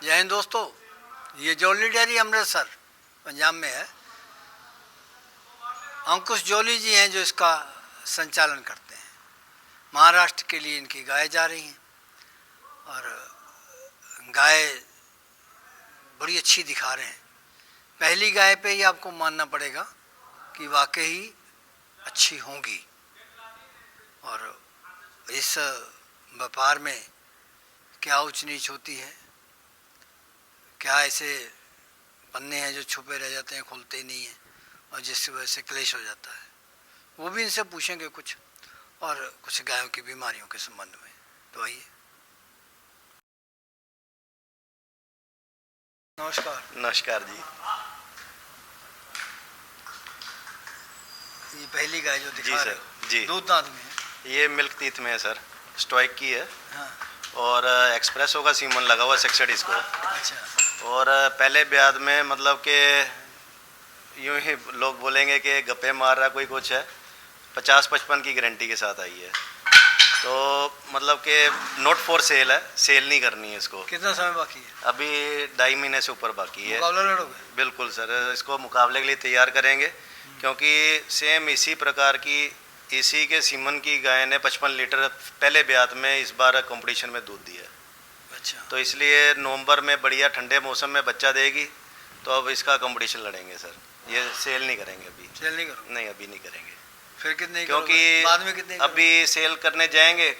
जय हिंद दोस्तों। ये जॉली डेयरी अमृतसर पंजाब में है। अंकुश जॉली जी हैं जो इसका संचालन करते हैं। महाराष्ट्र के लिए इनकी गाय जा रही हैं और गाय बड़ी अच्छी दिखा रहे हैं। पहली गाय पे ही आपको मानना पड़ेगा कि वाकई अच्छी होंगी। और इस व्यापार में क्या ऊंच नीच होती है, क्या ऐसे पन्ने हैं जो छुपे रह जाते हैं, खुलते ही नहीं हैं और जिसकी वजह से क्लेश हो जाता है, वो भी इनसे पूछेंगे कुछ, और कुछ गायों की बीमारियों के संबंध में। तो आइए। नमस्कार। नमस्कार जी। ये पहली गाय जो जी दिखा रहे सर, हो, जी दूध दांत में है। ये मिल्क टीथ में है सर, स्टॉइक की है। हाँ। और एक्सप्रेसो का सीमन लगा हुआ 66 इसको। अच्छा। और पहले ब्याज में मतलब कि यूं ही लोग बोलेंगे कि गप्पे मार रहा कोई कुछ है, 50-55 की गारंटी के साथ आई है। तो मतलब कि नॉट फॉर सेल है, सेल नहीं करनी है इसको। कितना समय बाकी है? अभी 2.5 महीने से ऊपर बाकी है। मुकाबला लड़ोगे? बिल्कुल सर, इसको मुकाबले के लिए तैयार करेंगे, क्योंकि सेम इसी प्रकार की इसी के सीमन की गाय ने 55 लीटर पहले ब्यात में इस बार कंपटीशन में दूध दिया। अच्छा। तो इसलिए नवंबर में बढ़िया ठंडे मौसम में बच्चा देगी, तो अब इसका कंपटीशन लड़ेंगे सर। ये सेल नहीं करेंगे अभी। सेल नहीं करो? नहीं, अभी नहीं करेंगे। फिर कितने क्योंकि बाद में कितने अभी सेल करने जाएंगे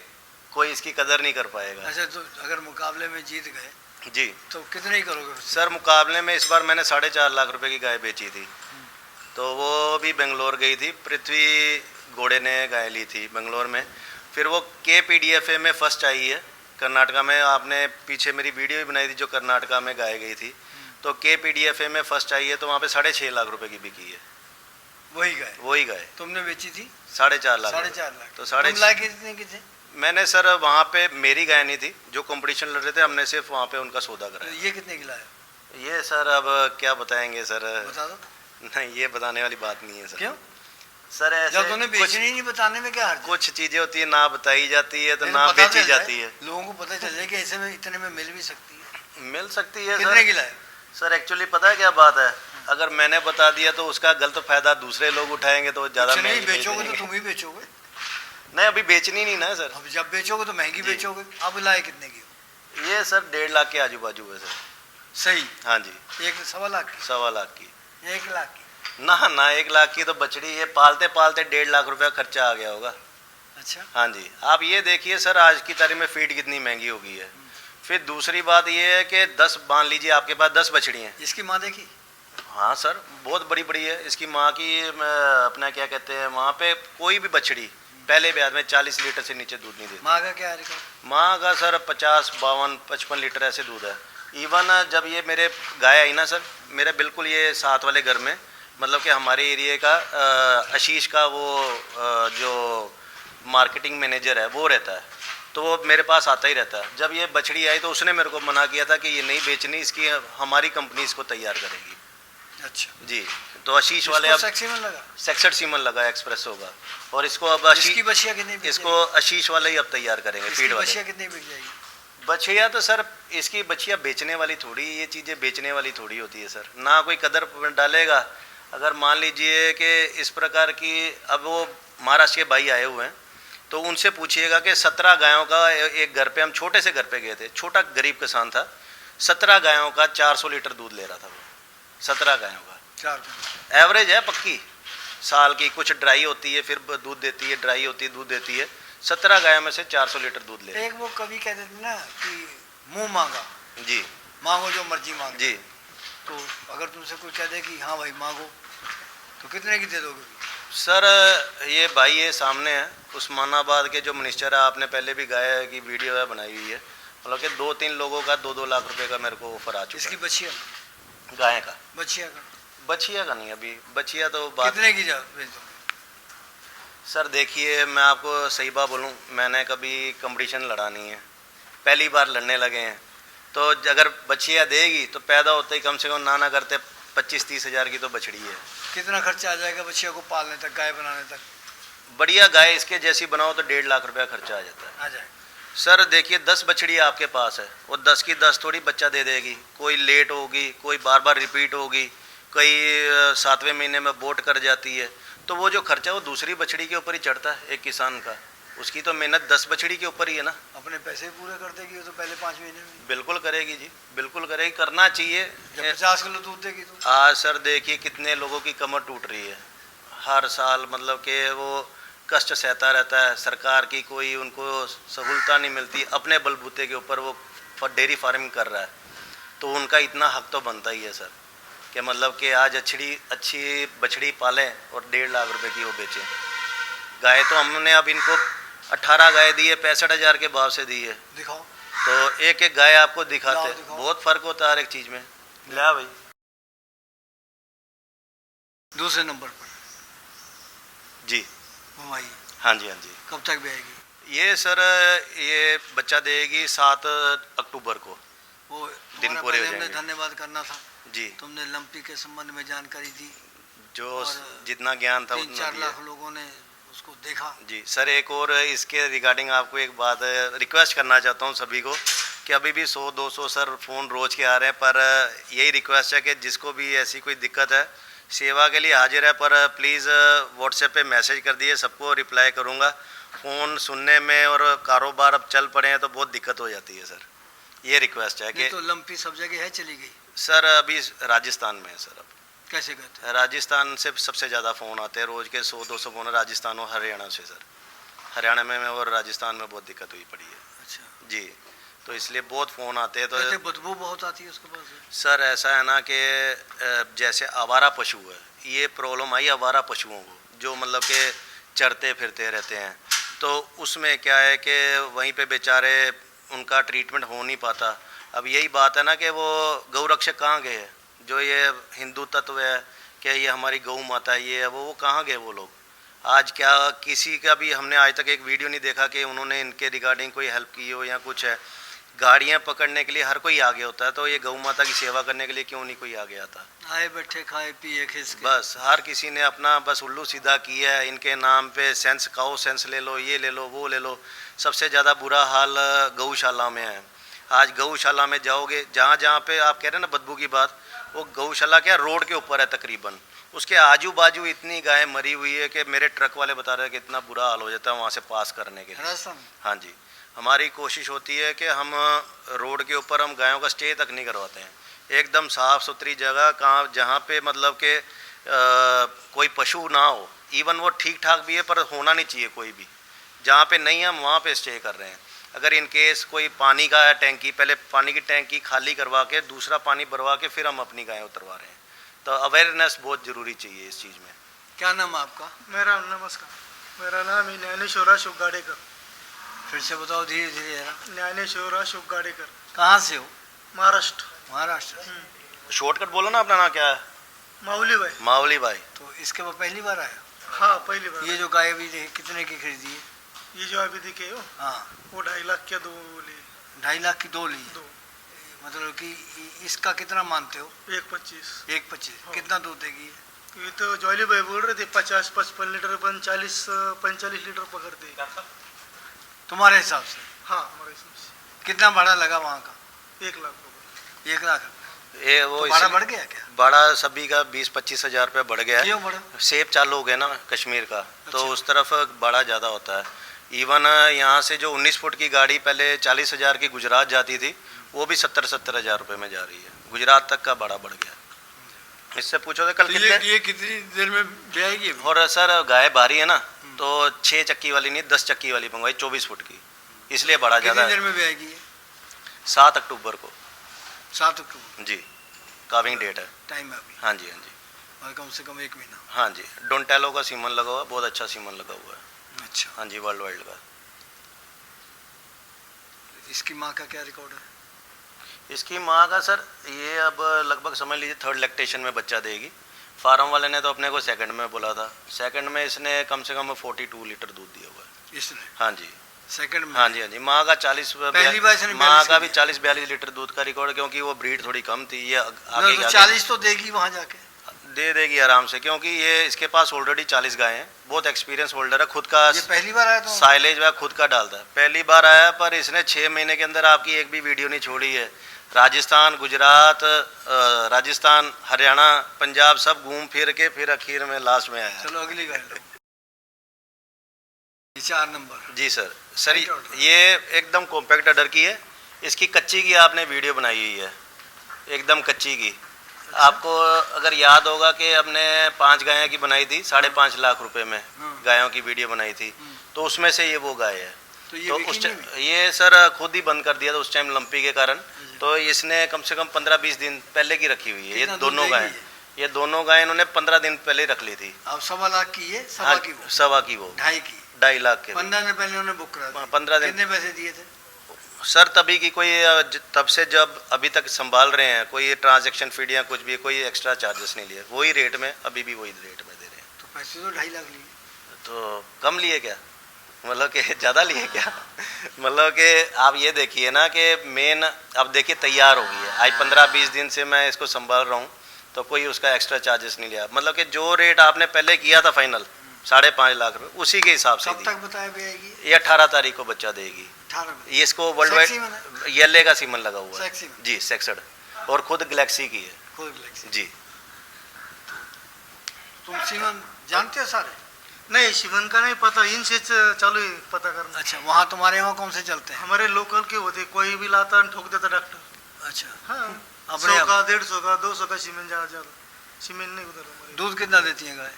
कोई इसकी कदर नहीं कर पाएगा। अच्छा, तो अगर मुकाबले में जीत गए जी तो कितने ही करोगे सर। मुकाबले में इस बार मैंने 4.5 लाख रुपए की गाय बेची थी, तो वो भी बेंगलोर गई थी। पृथ्वी घोड़े ने गाय ली थी बेंगलोर में। फिर वो KPDFA में फर्स्ट आई है कर्नाटका में। आपने पीछे मेरी वीडियो भी बनाई थी जो कर्नाटका में गाय गई थी, तो KPDFA में फर्स्ट आई है, तो वहाँ पे 6.5 लाख रुपए की बिकी है। वही गाय तुमने बेची थी 4.5 लाख। 4.5 लाख। तो 4.5 लाख कितने की थे? मैंने सर वहाँ पे मेरी गाय नहीं थी, जो कंपटीशन लड़ रहे थे, हमने सिर्फ वहाँ पे उनका सौदा कराया। ये कितने की लाया? ये सर अब क्या बताएंगे सर। बता दो। नहीं, ये बताने वाली बात नहीं है सर। क्यों सर? ऐसे जब तुमने बेचनी नहीं, बताने में क्या हर्ज है? कुछ चीजें होती है ना बताई जाती है तो नहीं, ना पता बेची चल जाती जाए, है। लोगों को पता चल जाए कि ऐसे में इतने में मिल भी सकती है। मिल सकती है कितने सर। की लाया? सर एक्चुअली पता है क्या बात है, अगर मैंने बता दिया तो उसका गलत फायदा दूसरे लोग उठाएंगे, तो ज्यादा नहीं महंगी बेच बेचोगे तो देंगे। तुम ही बेचोगे। नहीं, अभी बेचनी नहीं ना सर। अब जब बेचोगे तो महंगी बेचोगे। अब लाए कितने की? ये सर 1.5 लाख के आजू बाजू है सर। सही? हाँ जी। 1.25 लाख की? 1.25 लाख की? 1 लाख की? ना ना, 1 लाख की तो बछड़ी है। पालते पालते 1.5 लाख रुपया खर्चा आ गया होगा। अच्छा। हाँ जी। आप ये देखिए सर, आज की तारीख में फीड कितनी महंगी हो गई है। फिर दूसरी बात ये है कि 10 मान लीजिए आपके पास 10 बछड़ी हैं। इसकी माँ देखी? हाँ सर, बहुत बड़ी बड़ी है इसकी माँ की। अपना क्या कहते हैं, वहाँ पे कोई भी बछड़ी पहले ब्याज में 40 लीटर से नीचे दूध नहीं देती। माँ का क्या रिकॉर्ड? माँ का सर 50, 52, 55 लीटर ऐसे दूध है। इवन जब ये मेरे गाय आई ना सर, मेरे बिल्कुल ये साथ वाले घर में, मतलब कि हमारे एरिया का आशीष का वो जो मार्केटिंग मैनेजर है वो रहता है, तो वो मेरे पास आता ही रहता है। जब ये बछड़ी आई तो उसने मेरे को मना किया था कि ये नहीं बेचनी, इसकी हमारी कंपनी इसको तैयार करेगी। अच्छा जी। तो आशीष वाले अब 66 सीमन लगा एक्सप्रेस होगा, और इसको अब इसकी बछिया कितनी बिक इसको आशीष वाले ही अब तैयार करेंगे। फीड वाले बछिया कितनी बिक जाएगी? बछिया तो सर, इसकी बछिया बेचने वाली थोड़ी, ये चीज़ें बेचने वाली थोड़ी होती है सर। ना कोई कदर डालेगा। अगर मान लीजिए कि इस प्रकार की, अब वो महाराष्ट्र के भाई आए हुए हैं, तो उनसे पूछिएगा कि 17 गायों का एक घर पे, हम छोटे से घर पे गए थे, छोटा गरीब किसान था, 17 गायों का 400 लीटर दूध ले रहा था वो। 17 गायों का 4 एवरेज है पक्की साल की। कुछ ड्राई होती है फिर दूध देती है, ड्राई होती है दूध देती है। 17 गायों में से 400 लीटर दूध ले। एक वो कभी कहते थे ना कि मुंह मांगा। जी। मांगो जो मर्जी मांगो। जी। तो अगर तुमसे कोई कह दे कि हाँ भाई मांगो, तो कितने की दे दोगे? सर ये भाई ये सामने है, उस्मानाबाद के जो मिनिस्टर है, आपने पहले भी गाय की वीडियो है बनाई हुई है, मतलब कि 2-3 लोगों का 2-2 लाख रुपए का मेरे को ऑफर आ चुका है। इसकी बछिया? गाय का? बछिया का नहीं, अभी बछिया तो बात। कितने की बेच दोगे? सर देखिए, मैं आपको सही बात बोलूँ, मैंने कभी कंपटीशन लड़ा नहीं है, पहली बार लड़ने लगे हैं। तो अगर बछिया देगी तो पैदा होते ही कम से कम ना करते 25-30 हज़ार की तो बछड़ी है। कितना खर्चा आ जाएगा बछिया को पालने तक, गाय बनाने तक? बढ़िया गाय इसके जैसी बनाओ तो 1.5 लाख रुपया खर्चा आ जाता है। आ जाए। सर देखिए 10 बछड़ी आपके पास है, वो 10 की 10 थोड़ी बच्चा दे देगी, कोई लेट होगी, कोई बार बार रिपीट होगी, कई 7वें महीने में बोट कर जाती है, तो वो जो खर्चा वो दूसरी बछड़ी के ऊपर ही चढ़ता है एक किसान का। उसकी तो मेहनत 10 बछड़ी के ऊपर ही है ना। अपने पैसे पूरे कर देगी वो तो पहले 5 महीने में। बिल्कुल करेगी जी, बिल्कुल करेगी, करना चाहिए। जब 50 किलो दूध देगी तो आज सर देखिए कितने लोगों की कमर टूट रही है हर साल, मतलब कि वो कष्ट सहता रहता है, सरकार की कोई उनको सहूलता नहीं मिलती, अपने बलबूते के ऊपर वो डेयरी फार्मिंग कर रहा है, तो उनका इतना हक तो बनता ही है सर कि मतलब कि आज अच्छी बछड़ी पालें और 1.5 लाख रुपए की वो बेचें। गाय तो हमने अब इनको 18 गाय दी है, 65,000 के भाव से दी है। दिखाओ तो एक एक गाय आपको दिखाते, दिखाओ। बहुत फर्क होता है हर एक चीज़ में। ला भाई दूसरे नंबर पर जी, घुमाइए। हाँ जी, हाँ जी। कब तक ब्याएगी? ये सर ये बच्चा देगी 7 अक्टूबर को, वो दिन पूरे हो हमने जाएंगे। धन्यवाद करना था, जी। तुमने लंपी के संबंध में जानकारी दी, जो और जितना ज्ञान था 3-4 उतना लाख दिया। लोगों ने उसको देखा। जी सर, एक और इसके रिगार्डिंग आपको एक बात रिक्वेस्ट करना चाहता हूँ सभी को कि अभी भी 100-200 सर फ़ोन रोज़ के आ रहे हैं, पर यही रिक्वेस्ट है कि जिसको भी ऐसी कोई दिक्कत है, सेवा के लिए हाजिर है, पर प्लीज़ व्हाट्सएप पे मैसेज कर दिए, सबको रिप्लाई करूँगा। फ़ोन सुनने में और कारोबार अब चल पड़े हैं तो बहुत दिक्कत हो जाती है सर, ये रिक्वेस्ट है कि तो लंपी सब जगह है, चली गई? सर अभी राजस्थान में है सर। अब कैसे कहते हैं? राजस्थान से सबसे ज़्यादा फ़ोन आते हैं, रोज़ के 100-200 फ़ोन राजस्थान और हरियाणा से सर। हरियाणा में और राजस्थान में बहुत दिक्कत हुई पड़ी है। अच्छा जी, तो इसलिए बहुत फ़ोन आते हैं। तो कहते बदबू बहुत आती है उसके पास से। सर ऐसा है ना कि जैसे आवारा पशु है, ये प्रॉब्लम आई आवारा पशुओं को, जो मतलब कि चरते फिरते रहते हैं, तो उसमें क्या है कि वहीं पे बेचारे उनका ट्रीटमेंट हो नहीं पाता। अब यही बात है ना कि वो गौरक्षक कहाँ गए हैं, जो ये हिंदू तत्व है कि ये हमारी गौ माता है, ये है वो कहाँ गए वो लोग? आज क्या किसी का भी हमने आज तक एक वीडियो नहीं देखा कि उन्होंने इनके रिगार्डिंग कोई हेल्प की हो या कुछ है। गाड़ियाँ पकड़ने के लिए हर कोई आगे होता है, तो ये गौ माता की सेवा करने के लिए क्यों नहीं कोई आगे आता? आए बैठे खाए पिए खिस के। बस हर किसी ने अपना बस उल्लू सीधा किया है, इनके नाम पे सेंस काओ सेंस ले लो, ये ले लो, वो ले लो। सबसे ज़्यादा बुरा हाल गौशाला में है। आज गौशाला में जाओगे, जहाँ जहाँ पे आप कह रहे हैं ना बदबू की बात, वो गौशाला क्या रोड के ऊपर है तकरीबन, उसके आजू बाजू इतनी गाय मरी हुई है कि मेरे ट्रक वाले बता रहे हैं कि इतना बुरा हाल हो जाता है वहाँ से पास करने के लिए। राजस्थान? हाँ जी, हमारी कोशिश होती है कि हम रोड के ऊपर हम गायों का स्टे तक नहीं करवाते हैं, एकदम साफ़ सुथरी जगह कहाँ जहाँ पे मतलब कि कोई पशु ना हो, इवन वो ठीक ठाक भी है पर होना नहीं चाहिए कोई भी, जहाँ पे नहीं हम वहाँ पे स्टे कर रहे हैं। अगर इन केस कोई पानी का है टैंकी, पहले पानी की टैंकी खाली करवा के दूसरा पानी भरवा के फिर हम अपनी गायें उतरवा रहे हैं। तो अवेयरनेस बहुत ज़रूरी चाहिए इस चीज़ में। क्या नाम है आपका? मेरा नमस्कार, मेरा नाम है ज्ञानेश्वर अशोक गाडेकर। फिर से बताओ धीरे धीरे जरा। ज्ञानेश्वर अशोक गाडेकर, कहाँ से हो? महाराष्ट्र। महाराष्ट्र। शॉर्टकट बोलो ना, अपना नाम क्या है? माउली भाई। मावली भाई। तो इसके बाद पहली बार आया? हाँ पहली बार। ये जो गाय अभी कितने की खरीदी है? ये जो अभी दिखे हो, हाँ, वो 2.5 लाख के 2 ली। 2.5 लाख की 2 ली? 2 मतलब कि इसका कितना मानते हो? 1.25। 1.25। हाँ। कितना दूध देगी? ये तो जॉली भाई बोल रहे थे 50-55 लीटर, 40-45 लीटर पकड़ते। तुम्हारे हिसाब से? हाँ हमारे हिसाब से। कितना भाड़ा लगा वहाँ का? 1 लाख रुपये। 1 लाख? ये वो तो भाड़ा बढ़ गया क्या? बड़ा सभी का 20-25 हज़ार रुपये बढ़ गया है। क्यों बढ़ा? सेब चालू हो गया ना कश्मीर का, तो अच्छा। उस तरफ बड़ा ज़्यादा होता है। इवन यहाँ से जो 19 फुट की गाड़ी पहले 40 हज़ार की गुजरात जाती थी, वो भी 70-70 हज़ार रुपये में जा रही है। गुजरात तक का बड़ा बढ़ गया। इससे पूछो तो कल तो कितने। ये कितनी देर में ब्याएगी अभी? और सर गाय भारी है ना, तो 6 चक्की वाली नहीं 10 चक्की वाली मंगवाई 24 फुट की, इसलिए बड़ा ज़्यादा कितनी है। देर में ब्याएगी ये? 7 अक्टूबर को 7 अक्टूबर जी काविंग डेट है। टाइम है अभी? हाँ जी, हाँ जी, और कम से कम 1 महीना? हाँ जी। डोंटेलो का सीमन लगा हुआ है, बहुत अच्छा सीमन लगा हुआ है। अच्छा। हाँ जी, वर्ल्ड वाइड का। इसकी माँ का क्या रिकॉर्ड है? इसकी माँ का सर ये अब लगभग समझ लीजिए 3rd लैक्टेशन में बच्चा देगी। फार्म वाले ने तो अपने को 2nd में बोला था, 2nd में इसने कम से कम 42 लीटर दूध दिया हुआ है इसने? हाँ जी, 2nd में? हाँ जी, हाँ जी। माँ का 40 पहली बार इसने माँ 42 का भी दिया। 40-42 लीटर दूध का रिकॉर्ड, क्योंकि वो ब्रीड थोड़ी कम थी, ये आगे तो 40 तो देगी वहाँ जाके? दे देगी आराम से, क्योंकि ये इसके पास ऑलरेडी 40 गाय हैं, बहुत एक्सपीरियंस होल्डर है, खुद का ये पहली बार आया तो साइलेज वह खुद का डालता है। पहली बार आया, पर इसने 6 महीने के अंदर आपकी एक भी वीडियो नहीं छोड़ी है। राजस्थान, गुजरात, राजस्थान, हरियाणा, पंजाब सब घूम फिर के फिर आखिर में लास्ट में आया। चलो अगली गाय लो। 4 नंबर। जी सर। सर ये एकदम कॉम्पैक्ट अडर की है, इसकी कच्ची की आपने वीडियो बनाई हुई है, एकदम कच्ची की। आपको अगर याद होगा कि हमने 5 गायों की बनाई थी 5.5 लाख रुपए में, गायों की वीडियो बनाई थी, तो उसमें से ये वो गाय है। तो उस ये सर खुद ही बंद कर दिया था उस टाइम लंपी के कारण, तो इसने कम से कम 15-20 दिन पहले की रखी हुई है। ये दोनों गायें, ये दोनों गायें इन्होंने 15 दिन पहले रख ली थी। अब 1.25 लाख की है, सवा की वो 2.5 लाख के 15 दिन पहले उन्होंने बुक करा दी। 15 दिन। कितने पैसे दिए थे सर तभी की कोई, तब से जब अभी तक संभाल रहे हैं, कोई ट्रांजैक्शन फीड या कुछ भी, कोई एक्स्ट्रा चार्जेस नहीं लिए, वही रेट में अभी भी वही रेट में दे रहे हैं। तो पैसे तो 2.5 लाख लिए, तो कम लिए क्या, मतलब कि ज़्यादा लिए क्या? मतलब कि आप ये देखिए ना कि मेन अब देखिए तैयार हो गई है, आज 15-20 दिन से मैं इसको संभाल रहा हूँ, तो कोई उसका एक्स्ट्रा चार्जेस नहीं लिया। मतलब कि जो रेट आपने पहले किया था फाइनल 5.5 लाख रुपए, उसी के हिसाब से कब तक बताया जाएगी? ये 18 तारीख को बच्चा देगी। 18 ये इसको वर्ल्ड वाइड येले का सीमन लगा हुआ है जी, सेक्सड, और खुद गैलेक्सी की है। खुद गैलेक्सी जी। तुम सीमन जानते हो सारे? नहीं, सीमन का नहीं पता, इनसे चालू है पता करना। अच्छा, वहाँ तुम्हारे वहाँ कौन से चलते हैं? हमारे लोकल के होते, कोई भी लाता ठोक देता डॉक्टर। अच्छा, हाँ, अपने 100 का, 150 का, 200 का सीमेंट ज्यादा। सीमेंट नहीं उधर हमारे। दूध कितना देती है गाय?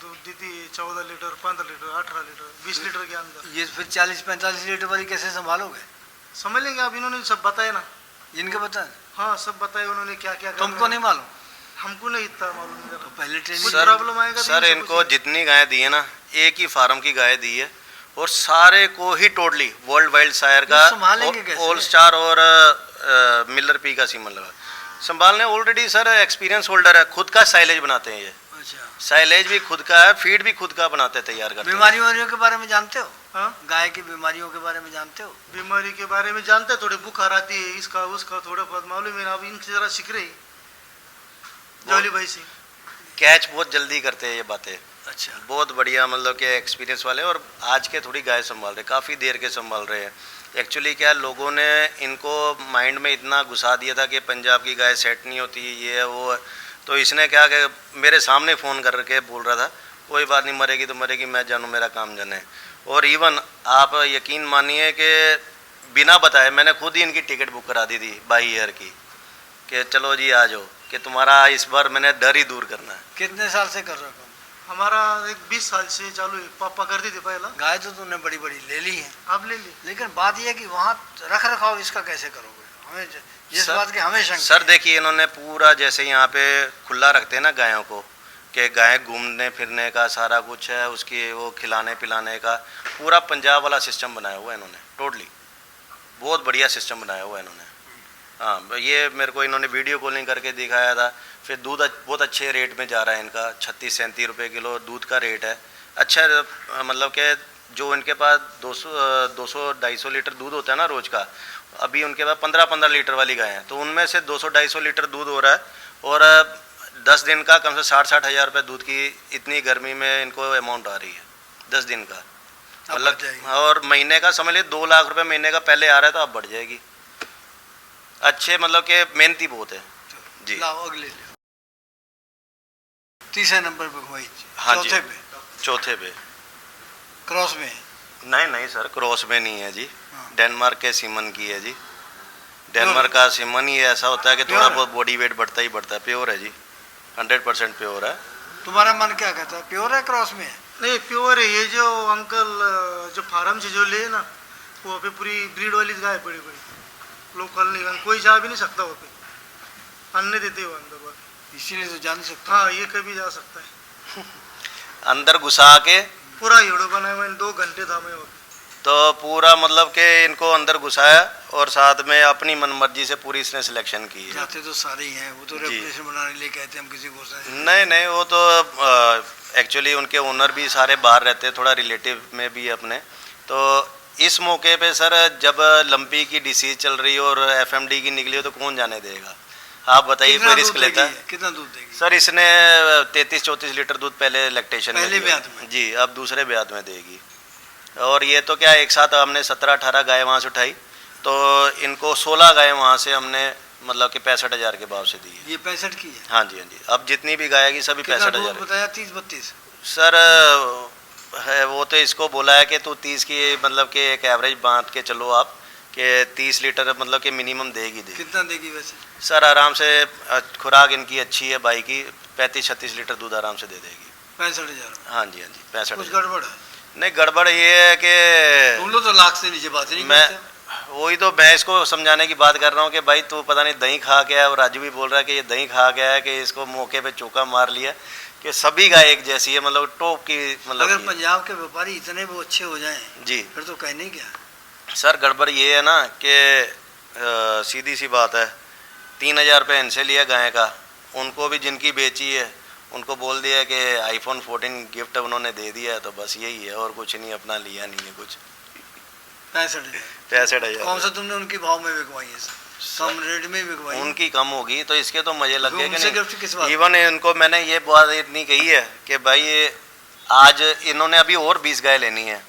दूध देती है 14 लीटर, 15 लीटर, 18 लीटर, 20 लीटर के अंदर। ये फिर 40-45 लीटर वाली कैसे संभालोगे? समझ लेंगे आप, इन्होंने सब बताया ना। इनके बता? हाँ, सब बताया उन्होंने क्या क्या। तुमको नहीं मालूम? हमको नहीं इतना मालूम। तो पहले ट्रेनिंग प्रॉब्लम आएगा सर इनको जितनी गाय दी है ना, एक ही फार्म की गाय दी है, और सारे को ही टोटली वर्ल्ड वाइल्ड शायर का ऑल स्टार और मिलर पी का सीमन लगा संभालने। ऑलरेडी सर एक्सपीरियंस होल्डर है, खुद का साइलेज बनाते हैं ये। अच्छा, साइलेज भी खुद का है, फीड भी खुद का बनाते हैं, तैयार करते हैं। बीमारियों के बारे में जानते हो? हाँ, गाय की बीमारियों के बारे में जानते हो? बीमारी के बारे में जानते हैं, थोड़ी बुखार आती है, इसका उसका थोड़ा बहुत मालूम है। अब इनसे जरा सीख रही जॉली भाई से। कैच बहुत जल्दी करते हैं ये बातें। अच्छा, बहुत बढ़िया, मतलब कि एक्सपीरियंस वाले, और आज के थोड़ी गाय संभाल रहे, काफ़ी देर के संभाल रहे हैं। एक्चुअली क्या लोगों ने इनको माइंड में इतना घुसा दिया था कि पंजाब की गाय सेट नहीं होती, ये है वो है, तो इसने क्या कि मेरे सामने फ़ोन करके बोल रहा था कोई बात नहीं, मरेगी तो मरेगी, मैं जानूँ, मेरा काम जाने। और इवन आप यकीन मानिए कि बिना बताए मैंने खुद ही इनकी टिकट बुक करा दी थी बाई ईयर की, कि चलो जी आ जाओ, कि तुम्हारा इस बार मैंने डर ही दूर करना है। कितने साल से कर रहे हो? हमारा एक 20 साल से चालू है। पापा करती थी पहला। गाय तो तुमने बड़ी बड़ी ले ली है, अब ले ली, लेकिन बात यह है कि वहाँ रख रखाव इसका कैसे करोगे? हमें जिस बात की हमें शंका सर देखिए, इन्होंने पूरा जैसे यहाँ पे खुला रखते हैं ना गायों को, कि गाय घूमने फिरने का सारा कुछ है, उसकी वो खिलाने पिलाने का पूरा पंजाब वाला सिस्टम बनाया हुआ है इन्होंने, टोटली बहुत बढ़िया सिस्टम बनाया हुआ है इन्होंने। हाँ, ये मेरे को इन्होंने वीडियो कॉलिंग करके दिखाया था। फिर दूध बहुत अच्छे रेट में जा रहा है इनका, 36-37 रुपये किलो दूध का रेट है। अच्छा, मतलब कि जो इनके पास 200-250 लीटर दूध होता है ना रोज़ का, अभी उनके पास 15-15 लीटर वाली गाय हैं, तो उनमें से 200-250 लीटर दूध हो रहा है, और 10 दिन का कम से 60-60 हज़ार रुपये दूध की इतनी गर्मी में इनको अमाउंट आ रही है 10 दिन का, मतलब। और महीने का समझ लीजिए 2 लाख रुपये महीने का पहले आ रहा है, तो अब बढ़ जाएगी। अच्छे, मतलब कि मेहनती बहुत है जी। लाओ अगले ले। तीसरे नंबर पे घुमाई। हाँ चौथे जी, पे चौथे पे क्रॉस में है? नहीं सर, क्रॉस में नहीं है जी, हाँ। डेनमार्क के सीमन की है जी। डेनमार्क का सीमन ही ऐसा होता है कि थोड़ा बहुत बॉडी वेट बढ़ता ही बढ़ता है। प्योर है जी, 100% प्योर है। तुम्हारा मन क्या कहता है, प्योर है क्रॉस में है? नहीं प्योर है। ये जो अंकल जो फार्म से जो ले ना, वो पे पूरी ब्रीड वाली गाय बड़ी बड़ी, लोकल नहीं, कोई जा भी नहीं सकता वो पे, अन्य देते हो अंदर बात, इसीलिए तो जान सकता। हाँ, ये कभी जा सकता है। अंदर घुसा के पूरा हीड़ो बनाया मैंने, 2 घंटे था मैं, तो पूरा मतलब कि इनको अंदर घुसाया, और साथ में अपनी मनमर्जी से पूरी इसने सिलेक्शन की है। जाते तो सारे ही हैं, वो तो रेपुटेशन बनाने लिए कहते हैं हम किसी को नहीं, वो तो एक्चुअली उनके ओनर भी सारे बाहर रहते हैं, थोड़ा रिलेटिव में भी अपने। तो इस मौके पे सर, जब लंपी की डिसीज चल रही हो और FMD की निकली हो, तो कौन जाने देगा। आप बताइए कितना कोई दूध रिस्क लेता देगी है? ये? कितना दूध देगी सर इसने 33-34 लीटर दूध पहले लैक्टेशन में पहले दिया। ब्यात में? जी, अब दूसरे ब्यात में देगी। और ये तो क्या एक साथ हमने 17-18 गाय वहाँ से उठाई, तो इनको 16 गाय वहाँ से हमने मतलब कि 65,000 के भाव से दी है। ये 65 की है? हाँ जी, हाँ जी। अब जितनी भी गाय आएगी सभी कितना 65,000 दूध बताया? 30-32? सर है वो तो इसको बोला है कि तू 30 की मतलब कि एक एवरेज बांध के चलो आप, कि 30 लीटर मतलब कि मिनिमम देगी। कितना देगी वैसे? सर आराम से खुराक इनकी अच्छी है भाई की, 35-36 लीटर दूध आराम से दे देगी। 65,000? हाँ जी, हाँ जी, 65। कुछ गड़बड़ है? नहीं, गड़बड़ ये है कि तुम लोग तो लाख से नीचे बात ही नहीं मैं करते। वही तो मैं इसको समझाने की बात कर रहा हूँ कि भाई तू पता नहीं दही खा के आया, और राजू भी बोल रहा है कि ये दही खा के आया, कि इसको मौके पे चौका मार लिया, कि सभी गाय एक जैसी है, मतलब टॉप की मतलब अगर की। पंजाब के व्यापारी इतने वो अच्छे हो जाएं जी फिर तो कहने क्या। सर गड़बड़ ये है ना कि सीधी सी बात है, 3,000 रुपये इनसे लिया गाय का, उनको भी जिनकी बेची है उनको बोल दिया कि iPhone 14 गिफ्ट उन्होंने दे दिया है, तो बस यही है और कुछ नहीं, अपना लिया नहीं है कुछ। 65,000? 65,000 कौन सा तुमने उनकी भाव में बिकवाई है? कम रेट में बिकवाई? उनकी कम होगी तो इसके तो मजे लग गए कि उनसे गिफ्ट किस बात? नहीं। इवन इनको मैंने ये बात इतनी कही है कि भाई ये आज इन्होंने अभी और 20 गाय लेनी है।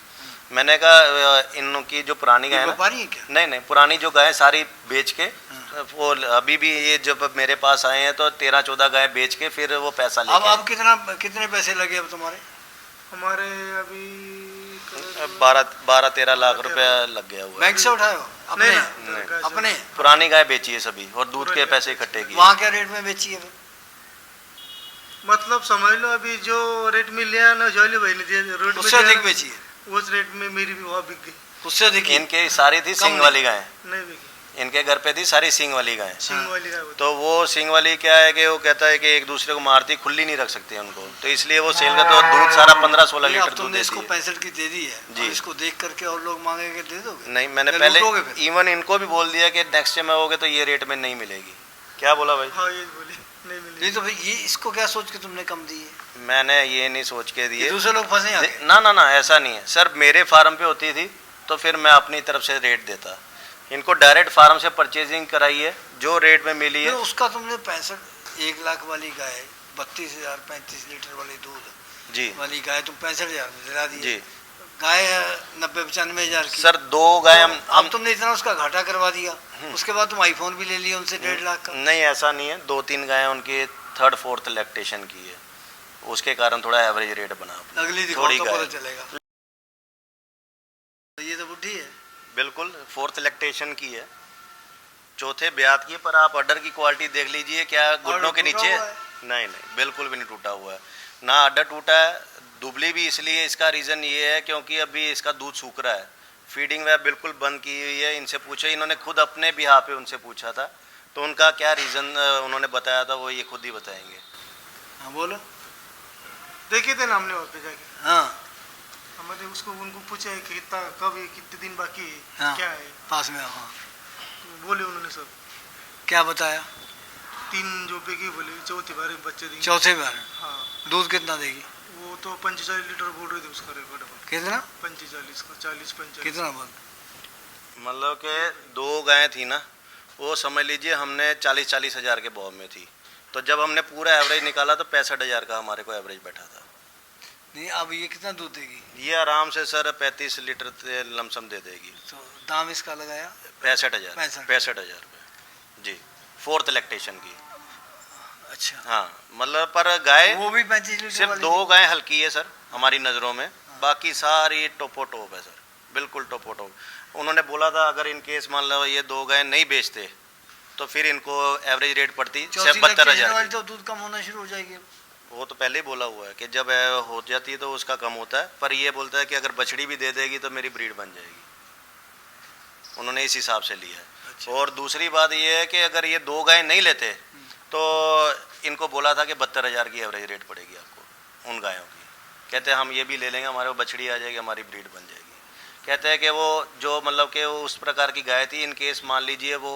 मैंने कहा इनकी जो पुरानी गाय है ना, व्यापारी है क्या? नहीं नहीं, पुरानी जो गाय सारी बेच के वो अभी भी ये जब मेरे पास आए हैं तो 13-14 गाय बेच के फिर वो पैसा अब लेके कितने पैसे लगे अब तुम्हारे? हमारे अभी 12-13 लाख रुपया लग गया हुआ है। बैंक से उठाए हो? अपने? नहीं नहीं। ना, अपने? पुरानी गाय बेची है सभी और दूध के पैसे इकट्ठे किए। वहाँ क्या रेट में बेची है फिर? मतलब समझ लो अभी जो रेट में लिया ना जॉली भाई ने दिया, रेट में उससे दिया अधिक ना, बेची है? उस रेट में मेरी भी वहाँ बिक गई। उससे अधिक ही? इनके सारी थी कम सिंग वाली गाय, नहीं बिकी, इनके घर पे थी सारी सिंग वाली गाय। सिंग वाली गाय होती। तो वो सिंग वाली क्या है कि वो कहता है कि एक दूसरे को मारती, खुली नहीं रख सकते उनको, तो इसलिए वो सेल का तो दूध सारा 15-16 ये लीटर अब दूध तुमने देती इसको है। 65 की दे दी है जी। और इसको देख करके और लोग मांगेंगे दे दोगे? नहीं, मैंने या पहले लूटोगे फिर? इवन इनको भी बोल दिया कि नेक्स्ट टाइम आओगे तो ये रेट में नहीं मिलेगी। क्या बोला भाई? हाँ ये बोले नहीं मिली। नहीं तो भाई ये इसको क्या सोच के तुमने कम दी है? मैंने ये नहीं सोच के ये दिए। दूसरे लोग फंसे आगे? ना ना ना, ऐसा नहीं है सर, मेरे फार्म पे होती थी तो फिर मैं अपनी तरफ से रेट देता, इनको डायरेक्ट फार्म से परचेजिंग कराई है, जो रेट में मिली है। तो उसका तुमने 1 लाख वाली गाय 32,000 35 लीटर वाली दूध जी वाली गाय तुम 65,000 में दिला दी जी गाय 90-95,000 की। सर 2 गाय अब तुमने इतना उसका घाटा करवा दिया, उसके बाद तुम आईफोन भी ले लिया उनसे 1.5 लाख का। नहीं ऐसा नहीं है, 2-3 गायें उनकी 3rd-4th लैक्टेशन की है, उसके कारण थोड़ा एवरेज रेट बना। अगली दिखाओ थोड़ी तो गाय। पता चलेगा। ये तो बुढ़ी है। बिल्कुल 4th लैक्टेशन की है, 4थे ब्यात की, पर आप अडर की क्वालिटी देख लीजिए, क्या घुटनों के टूटा नीचे। हुआ है? नहीं नहीं, बिल्कुल भी नहीं टूटा हुआ है, ना अड्डा टूटा है। दुबली भी इसलिए इसका रीज़न ये है क्योंकि अभी इसका दूध सूख रहा है, फीडिंग वह बिल्कुल बंद की हुई है। इनसे पूछा, इन्होंने खुद अपने बिहार पे उनसे पूछा था, तो उनका क्या रीज़न उन्होंने बताया था वो ये खुद ही बताएंगे। हाँ बोलो। देखे थे ना हमने वहाँ पे जाके, हाँ हमारे उसको उनको पूछा है कि कितना कब है, कितने दिन बाकी है, हाँ क्या है, पास में। हाँ तो बोले उन्होंने सब क्या बताया? 3 जो बेगी बोले, चौथे बार में बच्चे देंगे। चौथे बार हाँ दूध कितना देगी? वो तो 45 लीटर बोल रहे थे उसका रिकॉर्ड, कितना? 45 का 40-45 कितना बोल? मतलब कि 2 गायें थी ना, वो समझ लीजिए हमने 40-40 हज़ार के भाव में थी, तो जब हमने पूरा एवरेज निकाला तो 65,000 का हमारे को एवरेज बैठा था। नहीं अब ये कितना दूध देगी? ये आराम से सर 35 लीटर लमसम दे देगी। तो दाम इसका लगाया 65,000 65,000 रुपये जी, 4th लैक्टेशन की। अच्छा हाँ मतलब पर गाय वो भी 35 लीटर सिर्फ वाली 2 गायें हल्की है सर हमारी नज़रों में, बाकी सारी टोपो टोप है सर, बिल्कुल टोपो टोप। उन्होंने बोला था अगर इन केस मान लो ये 2 गायें नहीं बेचते तो फिर इनको एवरेज रेट पड़ती 72,000 वाली की। तो दूध कम होना शुरू हो जाएगी। वो तो पहले ही बोला हुआ है कि जब हो जाती है तो उसका कम होता है, पर ये बोलता है कि अगर बछड़ी भी दे देगी तो मेरी ब्रीड बन जाएगी, उन्होंने इस हिसाब से लिया है। अच्छा। और दूसरी बात ये है कि अगर ये 2 गायें नहीं लेते तो इनको बोला था कि 72,000 की एवरेज रेट पड़ेगी आपको उन गायों की। कहते हैं हम ये भी ले लेंगे, हमारे वो बछड़ी आ जाएगी, हमारी ब्रीड बन जाएगी। कहते हैं कि वो जो मतलब कि वो उस प्रकार की गाय थी, इन केस मान लीजिए वो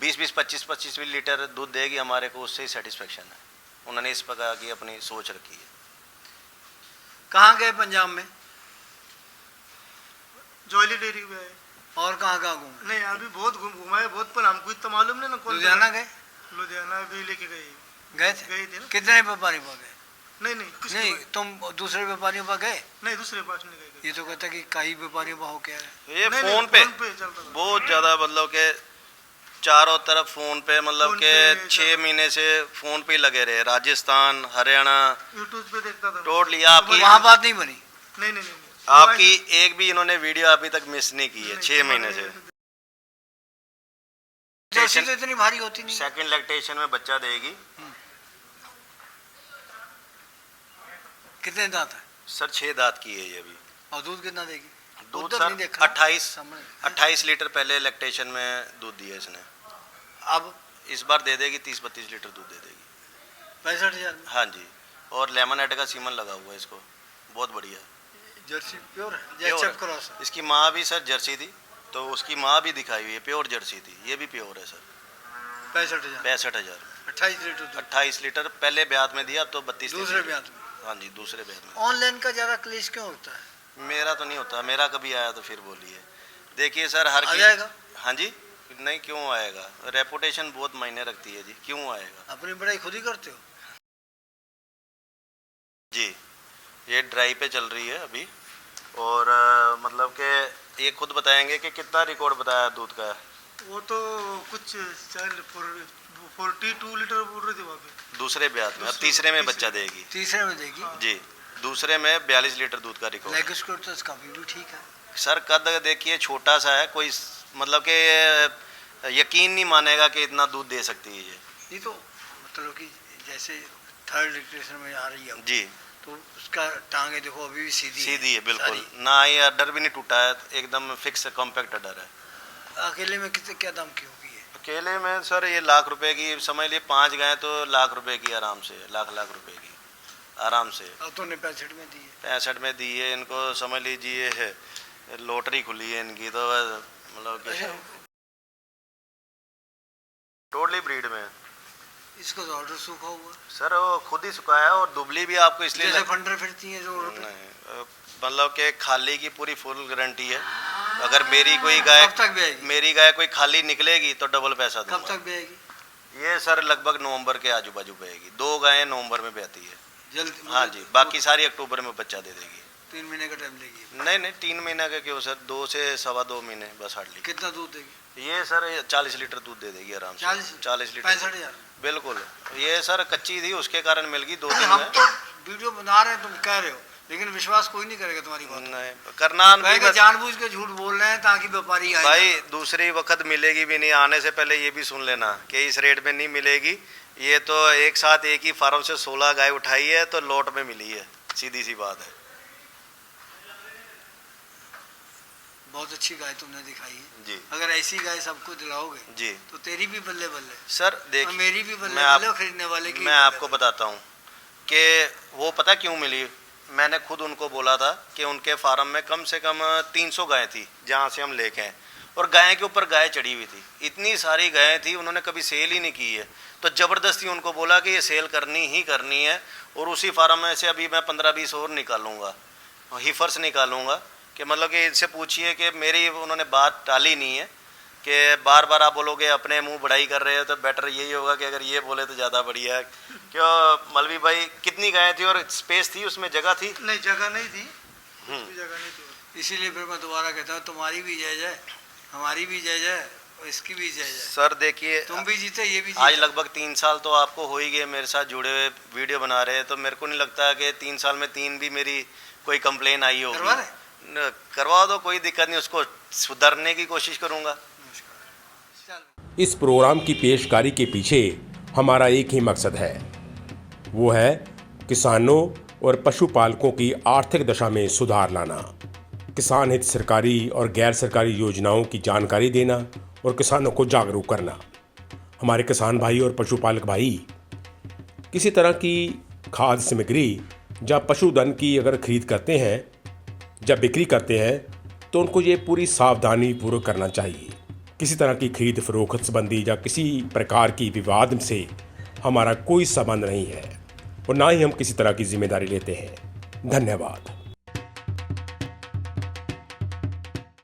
20-20 25-25 लीटर दूध देगी हमारे को, उससे ही सेटिस्फेक्शन है। उन्होंने इस प्रकार की अपनी सोच रखी है। कहाँ गए पंजाब में? जॉली डेयरी में है। और कहाँ कहाँ घूमे? नहीं अभी बहुत घुमाए बहुत, पर हमको इतना मालूम नहीं ना कौन। लुधियाना गए? लुधियाना भी लेके गए गए थे ना। कितने व्यापारियों पर गए? नहीं तुम दूसरे व्यापारियों पर गए? नहीं दूसरे पास नहीं गए। ये तो कहता कि कई व्यापारियों पर हो क्या है। ये फोन पे बहुत ज्यादा, मतलब के चारों तरफ फोन पे, मतलब के 6 महीने से फोन पे लगे रहे। राजस्थान, हरियाणा, यूट्यूब पे देखता था टोटली। आपकी वहाँ बात नहीं बनी? नहीं आपकी एक भी इन्होंने वीडियो अभी तक मिस नहीं की है 6 महीने से। जर्सी तो इतनी भारी होती नहीं। सेकंड लैक्टेशन में बच्चा देगी। कितने दांत है? सर 6 दांत की है ये अभी। और दूध कितना देगी? दूध उधर सर नहीं देखा। 28 लीटर पहले लैक्टेशन में दूध दिया इसने। अब इस बार दे देगी 30-32 लीटर दूध दे देगी। 65,000 में? हाँ जी। और लेमन हेड का सीमन लगा हुआ है इसको, बहुत बढ़िया। जर्सी प्योर है? प्योर जर्सी क्रॉस है? इसकी माँ भी सर जर्सी थी, तो उसकी माँ भी दिखाई हुई है, प्योर जर्सी थी। ये भी प्योर है सर। 65,000? 65,000। 28 लीटर दूध? 28 लीटर पहले ब्यात में दिया, अब तो 32। दूसरे ब्यात में? हाँ जी, दूसरे ब्यात में। ऑनलाइन का ज़्यादा क्लेश क्यों होता है? मेरा तो नहीं होता, मेरा कभी आया तो फिर बोलिए। देखिए सर, हर आ जाएगा? हाँ जी, नहीं क्यों आएगा, रेपुटेशन बहुत मायने रखती है जी, क्यों आएगा। अपनी बड़ाई खुद ही करते हो जी। ये ड्राई पे चल रही है अभी, और मतलब के ये खुद बताएंगे कि कितना रिकॉर्ड बताया दूध का। वो तो कुछ 42 लीटर बोल रहे थे वहाँ पे दूसरे ब्यात में। अब तीसरे में बच्चा देगी। तीसरे में देगी? जी, दूसरे में 42 लीटर दूध का रिकॉर्ड। लेग स्कोर तो इसका भी ठीक है सर। कद देखिए छोटा सा है, कोई मतलब के यकीन नहीं मानेगा कि इतना दूध दे सकती है ये तो मतलब कि जैसे थर्ड लैक्टेशन में आ रही है जी, तो उसका टांगे देखो अभी भी सीधी है बिल्कुल ना। ये अडर भी नहीं टूटा है, एकदम फिक्स कॉम्पैक्ट अडर है। अकेले में कितने क्या दाम की होगी ये? अकेले में सर ये लाख रुपए की समझ लिए, 5 गाय तो लाख रुपए की आराम से, लाख रुपए की आराम से। अब तो 65 में दी है? 65 में दी है इनको, समझ लीजिए लॉटरी खुली है इनकी तो, मतलब टोटली ब्रीड में। इसको तो ऑर्डर सूखा हुआ सर, वो खुद ही सुखाया, और दुबली भी आपको इसलिए जैसे फंडर फिरती है जो नहीं, मतलब के खाली की पूरी फुल गारंटी है। अगर मेरी कोई गाय, कब तक बेचेगी? मेरी गाय कोई खाली निकलेगी तो डबल पैसा दूंगा। कब तक बेचेगी ये सर लगभग नवंबर के आजू बाजू बेचेगी। 2 गायें नवंबर में बेचती है जल्द। हाँ जी, बाकी सारी अक्टूबर में बच्चा दे देगी। 3 महीने का टाइम लेगी? नहीं 3 महीने का क्यों सर, 2 से 2.25 महीने बस हार्डली। कितना दूध देगी ये सर 40 लीटर दूध दे देगी आराम से। 40 लीटर? 65,000 बिल्कुल। ये सर कच्ची थी, उसके कारण मिल गई 2 दिन हम में। तो वीडियो बना रहे हैं, तुम कह रहे हो, लेकिन विश्वास कोई नहीं करेगा तुम्हारी बात। नहीं करना, जानबूझ के झूठ बोल रहे हैं ताकि व्यापारी आए। भाई दूसरी वक्त मिलेगी भी नहीं, आने से पहले ये भी सुन लेना कि इस रेट में नहीं मिलेगी। ये तो एक साथ एक ही फार्म से 16 गाय उठाई है तो लॉट में मिली है, सीधी सी बात है। बहुत अच्छी गाय तुमने दिखाई है जी। अगर ऐसी गाय सबको दिलाओगे जी तो तेरी भी बल्ले बल्ले सर। देखिए मेरी भी बल्ले बल्ले, खरीदने वाले की। मैं आपको बताता हूँ कि वो पता क्यों मिली। मैंने खुद उनको बोला था कि उनके फार्म में कम से कम 300 गाय थी जहाँ से हम लेके आए, और गाय के ऊपर गाय चढ़ी हुई थी। इतनी सारी गायें थी, उन्होंने कभी सेल ही नहीं की है। तो ज़बरदस्ती उनको बोला कि ये सेल करनी ही करनी है, और उसी फार्म में से अभी मैं 15-20 और निकालूंगा, हिफर्स निकालूंगा। कि मतलब कि इनसे पूछिए कि मेरी उन्होंने बात टाली नहीं है कि बार बार आप बोलोगे अपने मुंह बढ़ाई कर रहे हो, तो बेटर यही होगा कि अगर ये बोले तो ज़्यादा बढ़िया है। क्यों मलवी भाई, कितनी गायें थी और स्पेस थी उसमें, जगह थी? नहीं जगह नहीं थी, जगह नहीं थी। इसीलिए फिर मैं दोबारा कहता हूँ, तुम्हारी भी जायज़ है, हमारी भी जायज़ है, और इसकी भी जायज़ है। सर देखिए, तुम भी जीते, ये भी जीते। आज लगभग 3 साल तो आपको हो ही गए मेरे साथ जुड़े हुए, वीडियो बना रहे हैं, तो मेरे को नहीं लगता कि 3 साल में 3 भी मेरी कोई कंप्लेन आई होगी। करवा दो, कोई दिक्कत नहीं, उसको सुधारने की कोशिश करूंगा। इस प्रोग्राम की पेशकारी के पीछे हमारा एक ही मकसद है, वो है किसानों और पशुपालकों की आर्थिक दशा में सुधार लाना, किसान हित सरकारी और गैर सरकारी योजनाओं की जानकारी देना और किसानों को जागरूक करना। हमारे किसान भाई और पशुपालक भाई किसी तरह की खाद्य सामग्री या पशुधन की अगर खरीद करते हैं, जब बिक्री करते हैं, तो उनको ये पूरी सावधानी पूर्वक करना चाहिए। किसी तरह की खरीद फरोख्त संबंधी या किसी प्रकार की विवाद से हमारा कोई संबंध नहीं है, और ना ही हम किसी तरह की जिम्मेदारी लेते हैं। धन्यवाद।